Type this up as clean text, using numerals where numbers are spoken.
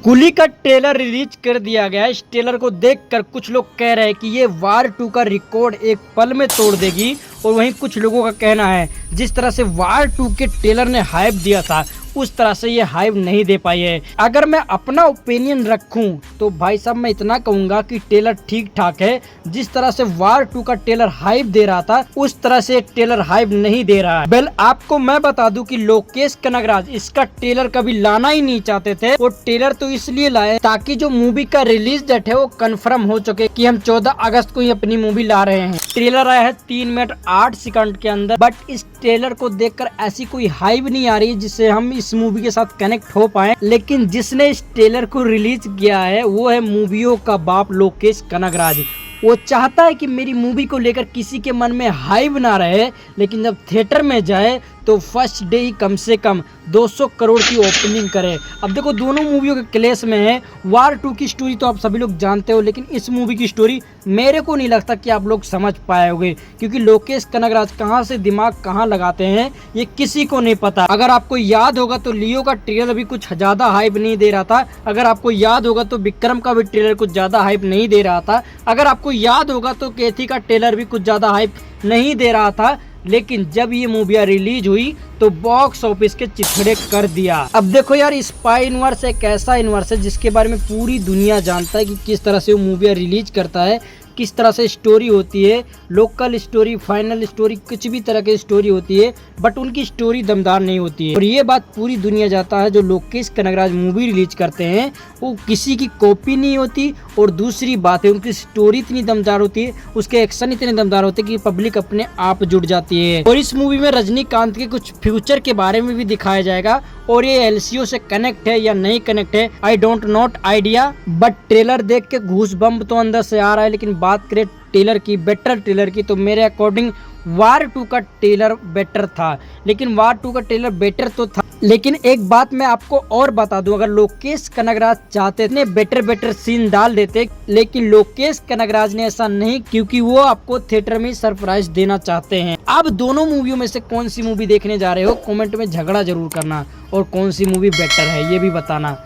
कुली का trailer release कर दिया गया है। इस ट्रेलर को देखकर कुछ लोग कह रहे हैं कि ये वार 2 का रिकॉर्ड एक पल में तोड़ देगी, और वहीं कुछ लोगों का कहना है जिस तरह से वार 2 के ट्रेलर ने हाइप दिया था उस तरह से ये हाइप नहीं दे पाई है। अगर मैं अपना ओपिनियन रखूं तो भाई साहब मैं इतना कहूंगा कि ट्रेलर ठीक ठाक है। जिस तरह से वार 2 का ट्रेलर हाइप दे रहा था उस तरह से ट्रेलर हाइप नहीं दे रहा है। वेल आपको मैं बता दूं कि लोकेश कनगराज इसका ट्रेलर कभी लाना ही नहीं चाहते थे। वो ट्रेलर तो इसलिए लाए ताकि जो मूवी का रिलीज डेट है वो कंफर्म हो चुके कि हम 14 अगस्त को ही अपनी मूवी ला रहे हैं। ट्रेलर आया है 3 मिनट 8 सेकंड के अंदर, बट इस ट्रेलर को देखकर ऐसी कोई हाइप नहीं आ रही जिससे हम इस मूवी के साथ कनेक्ट हो पाए। लेकिन जिसने इस ट्रेलर को रिलीज किया है वो है मूवियों का बाप लोकेश कनगराज। वो चाहता है कि मेरी मूवी को लेकर किसी के मन में हाइप ना रहे, लेकिन जब थिएटर में जाए तो फर्स्ट डे ही कम से कम 200 करोड़ की ओपनिंग करे। अब देखो दोनों मूवियों के क्लेश में है। वार 2 की स्टोरी तो आप सभी लोग जानते हो, लेकिन इस मूवी की स्टोरी मेरे को नहीं लगता कि आप लोग समझ पाए होंगे, क्योंकि लोकेश कनगराज कहां से दिमाग कहां लगाते हैं ये किसी को नहीं पता। अगर आपको याद होगा तो लियो का ट्रेलर भी कुछ ज्यादा हाइप नहीं दे रहा था। अगर आपको याद होगा तो विक्रम का भी ट्रेलर कुछ ज्यादा हाइप नहीं दे रहा था। अगर आपको याद होगा तो कैथी का ट्रेलर भी कुछ ज्यादा हाइप नहीं दे रहा था। लेकिन जब ये मूवियाँ रिलीज हुई तो बॉक्स ऑफिस के चिथड़े कर दिया। अब देखो यार, स्पाई यूनिवर्स एक ऐसा यूनिवर्स है जिसके बारे में पूरी दुनिया जानता है कि किस तरह से वो मूवियाँ रिलीज करता है, किस तरह से स्टोरी होती है, लोकल स्टोरी, फाइनल स्टोरी, कुछ भी तरह की स्टोरी होती है, बट उनकी स्टोरी दमदार नहीं होती है। और ये बात पूरी दुनिया जानता है। जो लोकेश कनगराज मूवी रिलीज करते हैं वो किसी की कॉपी नहीं होती, और दूसरी बात है उनकी स्टोरी इतनी दमदार होती है, उसके एक्शन इतने दमदार होते हैं कि पब्लिक अपने आप जुड़ जाती है। और इस मूवी में रजनीकांत के कुछ फ्यूचर के बारे में भी दिखाया जाएगा, और ये एलसीओ से कनेक्ट है या नहीं कनेक्ट है I don't not idea, but trailer देख के घूस बम्ब तो अंदर से आ रहा है। लेकिन बात करें ट्रेलर की, बेटर ट्रेलर की, तो मेरे अकॉर्डिंग वार 2 का ट्रेलर बेटर था। लेकिन वार 2 का ट्रेलर बेटर तो था, लेकिन एक बात मैं आपको और बता दूं, अगर लोकेश कनगराज चाहते थे बेटर सीन डाल देते, लेकिन लोकेश कनगराज ने ऐसा नहीं, क्योंकि वो आपको थिएटर में सरप्राइज देना चाहते हैं। अब दोनों मूवियों में से कौन सी मूवी देखने जा रहे हो कमेंट में झगड़ा जरूर करना, और कौन सी मूवी बेटर है ये भी बताना।